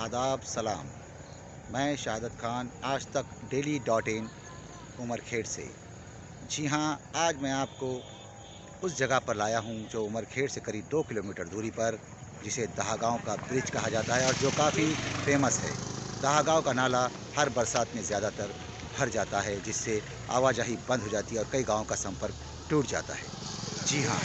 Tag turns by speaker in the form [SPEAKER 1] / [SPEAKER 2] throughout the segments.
[SPEAKER 1] आदाब सलाम। मैं शहादत खान, आज तक daily.in उमरखेड़ से। जी हाँ, आज मैं आपको उस जगह पर लाया हूँ जो उमरखेड़ से करीब 2 किलोमीटर दूरी पर, जिसे दहागांव का ब्रिज कहा जाता है और जो काफ़ी फेमस है। दहागांव का नाला हर बरसात में ज़्यादातर भर जाता है, जिससे आवाजाही बंद हो जाती है और कई गाँव का संपर्क टूट जाता है। जी हाँ,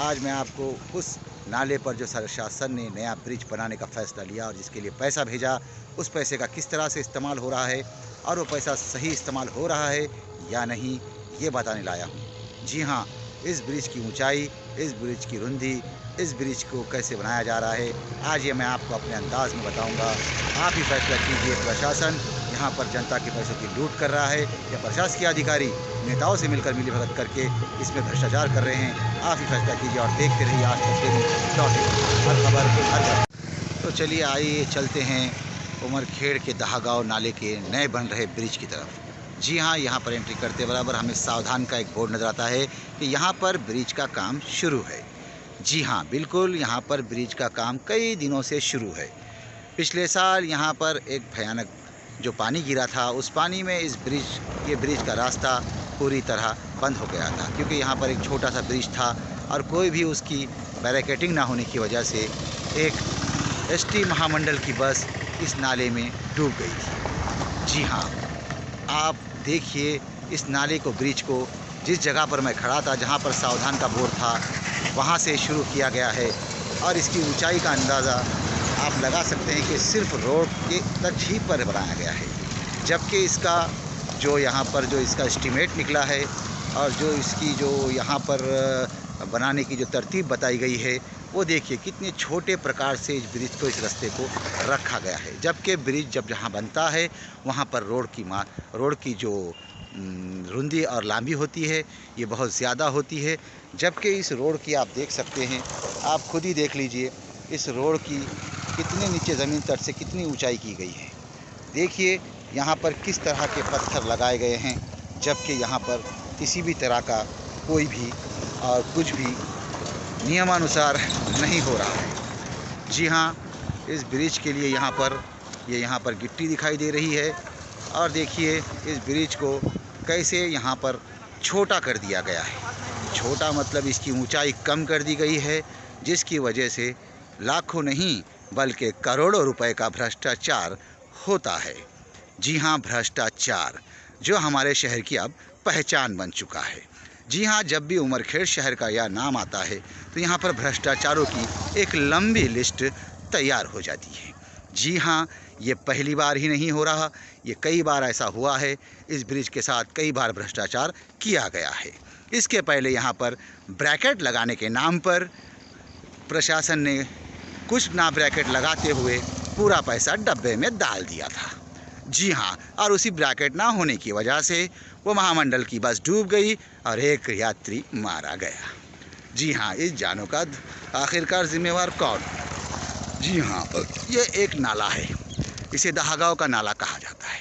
[SPEAKER 1] आज मैं आपको उस नाले पर जो शासन ने नया ब्रिज बनाने का फ़ैसला लिया और जिसके लिए पैसा भेजा, उस पैसे का किस तरह से इस्तेमाल हो रहा है और वो पैसा सही इस्तेमाल हो रहा है या नहीं, ये बताने लाया हूँ। जी हाँ, इस ब्रिज की ऊंचाई, इस ब्रिज की रुंदी, इस ब्रिज को कैसे बनाया जा रहा है, आज ये मैं आपको अपने अंदाज़ में बताऊँगा। आप ही फैसला कीजिए, प्रशासन यहाँ पर जनता के पैसों की लूट कर रहा है या प्रशासकीय अधिकारी नेताओं से मिलकर मिलीभगत करके इसमें भ्रष्टाचार कर रहे हैं। आप ही फैसला कीजिए और देखते रहिए आज तक daily.in, हर खबर हर जगह। तो चलिए आइए चलते हैं उमरखेड़ के दहागांव नाले के नए बन रहे ब्रिज की तरफ। जी हाँ, यहाँ पर एंट्री करते बराबर हमें सावधान का एक बोर्ड नज़र आता है कि यहाँ पर ब्रिज का काम शुरू है। जी हाँ, बिल्कुल यहाँ पर ब्रिज का काम कई दिनों से शुरू है। पिछले साल यहाँ पर एक भयानक जो पानी गिरा था, उस पानी में ये ब्रिज का रास्ता पूरी तरह बंद हो गया था, क्योंकि यहाँ पर एक छोटा सा ब्रिज था और कोई भी उसकी बैरिकेडिंग ना होने की वजह से एक एसटी महामंडल की बस इस नाले में डूब गई थी। जी हाँ, आप देखिए इस नाले को, ब्रिज को, जिस जगह पर मैं खड़ा था, जहाँ पर सावधान का बोर्ड था, वहाँ से शुरू किया गया है और इसकी ऊंचाई का अंदाज़ा आप लगा सकते हैं कि सिर्फ रोड के तक ही पर बनाया गया है, जबकि इसका जो यहाँ पर जो इसका एस्टीमेट निकला है और जो इसकी जो यहाँ पर बनाने की जो तरतीब बताई गई है, वो देखिए कितने छोटे प्रकार से इस ब्रिज को, इस रास्ते को रखा गया है। जबकि ब्रिज जब जहाँ बनता है वहाँ पर रोड की जो रुंदी और लंबी होती है, ये बहुत ज़्यादा होती है। जबकि इस रोड की आप देख सकते हैं, आप खुद ही देख लीजिए इस रोड की कितने नीचे ज़मीन तट से कितनी ऊंचाई की गई है। देखिए यहाँ पर किस तरह के पत्थर लगाए गए हैं, जबकि यहाँ पर किसी भी तरह का कोई भी और कुछ भी नियमानुसार नहीं हो रहा है। जी हाँ, इस ब्रिज के लिए यहाँ पर गिट्टी दिखाई दे रही है और देखिए इस ब्रिज को कैसे यहाँ पर छोटा कर दिया गया है। छोटा मतलब इसकी ऊंचाई कम कर दी गई है, जिसकी वजह से लाखों नहीं बल्कि करोड़ों रुपए का भ्रष्टाचार होता है। जी हाँ, भ्रष्टाचार जो हमारे शहर की अब पहचान बन चुका है। जी हाँ, जब भी उमरखेड़ शहर का यह नाम आता है तो यहाँ पर भ्रष्टाचारों की एक लंबी लिस्ट तैयार हो जाती है। जी हाँ, ये पहली बार ही नहीं हो रहा, ये कई बार ऐसा हुआ है। इस ब्रिज के साथ कई बार भ्रष्टाचार किया गया है। इसके पहले यहाँ पर ब्रैकेट लगाने के नाम पर प्रशासन ने कुछ ना ब्रैकेट लगाते हुए पूरा पैसा डब्बे में डाल दिया था। जी हाँ, और उसी ब्रैकेट ना होने की वजह से वो महामंडल की बस डूब गई और एक यात्री मारा गया। जी हाँ, इस जानों का आखिरकार जिम्मेवार कौन? जी हाँ, ये एक नाला है, इसे दहागांव का नाला कहा जाता है।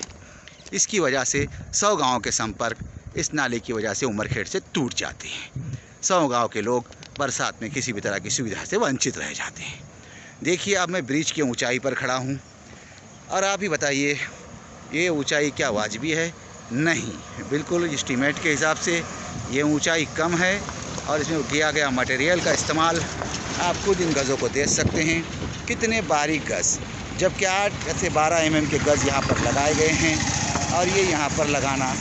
[SPEAKER 1] इसकी वजह से 100 गाँव के संपर्क इस नाले की वजह से उमरखेड़ से टूट जाते हैं। 100 गाँव के लोग बरसात में किसी भी तरह की सुविधा से वंचित रह जाते हैं। देखिए अब मैं ब्रिज की ऊंचाई पर खड़ा हूँ और आप ही बताइए, ये ऊंचाई क्या वाजिबी है? नहीं, बिल्कुल एस्टीमेट के हिसाब से ये ऊंचाई कम है और इसमें किया गया मटेरियल का इस्तेमाल आप खुद इन गज़ों को देख सकते हैं, कितने बारीक गज़, जबकि 8 से 12 mm के गज़ यहाँ पर लगाए गए हैं और ये यहाँ पर लगाना,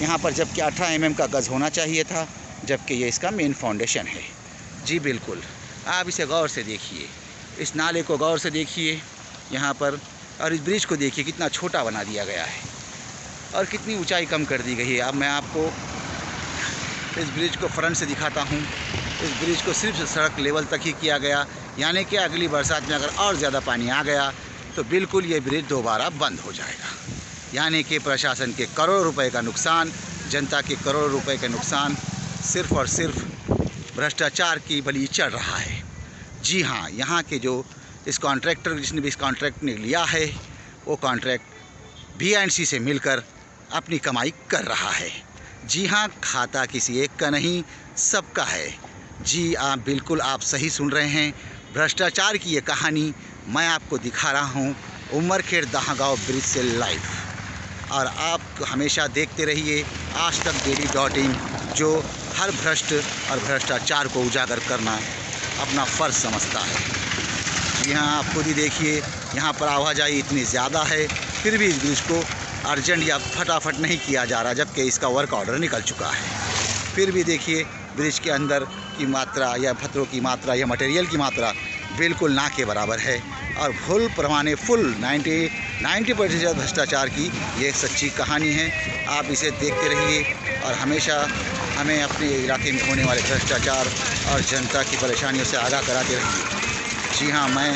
[SPEAKER 1] यहाँ पर जबकि 18 mm का गज़ होना चाहिए था, जबकि ये इसका मेन फाउंडेशन है। जी बिल्कुल, आप इसे गौर से देखिए, इस नाले को गौर से देखिए यहाँ पर, और इस ब्रिज को देखिए कितना छोटा बना दिया गया है और कितनी ऊंचाई कम कर दी गई है। अब मैं आपको इस ब्रिज को फ्रंट से दिखाता हूँ। इस ब्रिज को सिर्फ सड़क लेवल तक ही किया गया, यानी कि अगली बरसात में अगर और ज़्यादा पानी आ गया तो बिल्कुल ये ब्रिज दोबारा बंद हो जाएगा। यानी कि प्रशासन के करोड़ों रुपए का नुकसान, जनता के करोड़ों रुपए का नुकसान सिर्फ और सिर्फ भ्रष्टाचार की बलि चढ़ रहा है। जी हाँ, यहाँ के जो इस कॉन्ट्रैक्टर, जिसने भी इस कॉन्ट्रैक्ट ने लिया है, वो कॉन्ट्रैक्ट B&C से मिलकर अपनी कमाई कर रहा है। जी हाँ, खाता किसी एक का नहीं, सबका है। जी आप बिल्कुल आप सही सुन रहे हैं। भ्रष्टाचार की ये कहानी मैं आपको दिखा रहा हूँ उमरखेड़ दहागांव ब्रिज से लाइव। और आप हमेशा देखते रहिए आजतकdaily.in, जो हर भ्रष्ट और भ्रष्टाचार को उजागर करना अपना फ़र्ज समझता है। जी हाँ, आप खुद ही देखिए, यहाँ पर आवाजाही इतनी ज़्यादा है, फिर भी इस ब्रिज को अर्जेंट या फटाफट नहीं किया जा रहा, जबकि इसका वर्क ऑर्डर निकल चुका है। फिर भी देखिए ब्रिज के अंदर की मात्रा या पत्थरों की मात्रा या मटेरियल की मात्रा बिल्कुल ना के बराबर है। और भूल प्रमाणे फुल 90% भ्रष्टाचार की ये एक सच्ची कहानी है। आप इसे देखते रहिए और हमेशा हमें अपने इलाके में होने वाले भ्रष्टाचार और जनता की परेशानियों से आगाह कराते रहिए। जी हाँ, मैं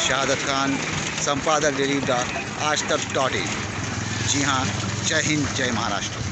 [SPEAKER 1] शहादत खान, संपादक daily.aajtak.in। जी हाँ, जय हिंद, जय महाराष्ट्र।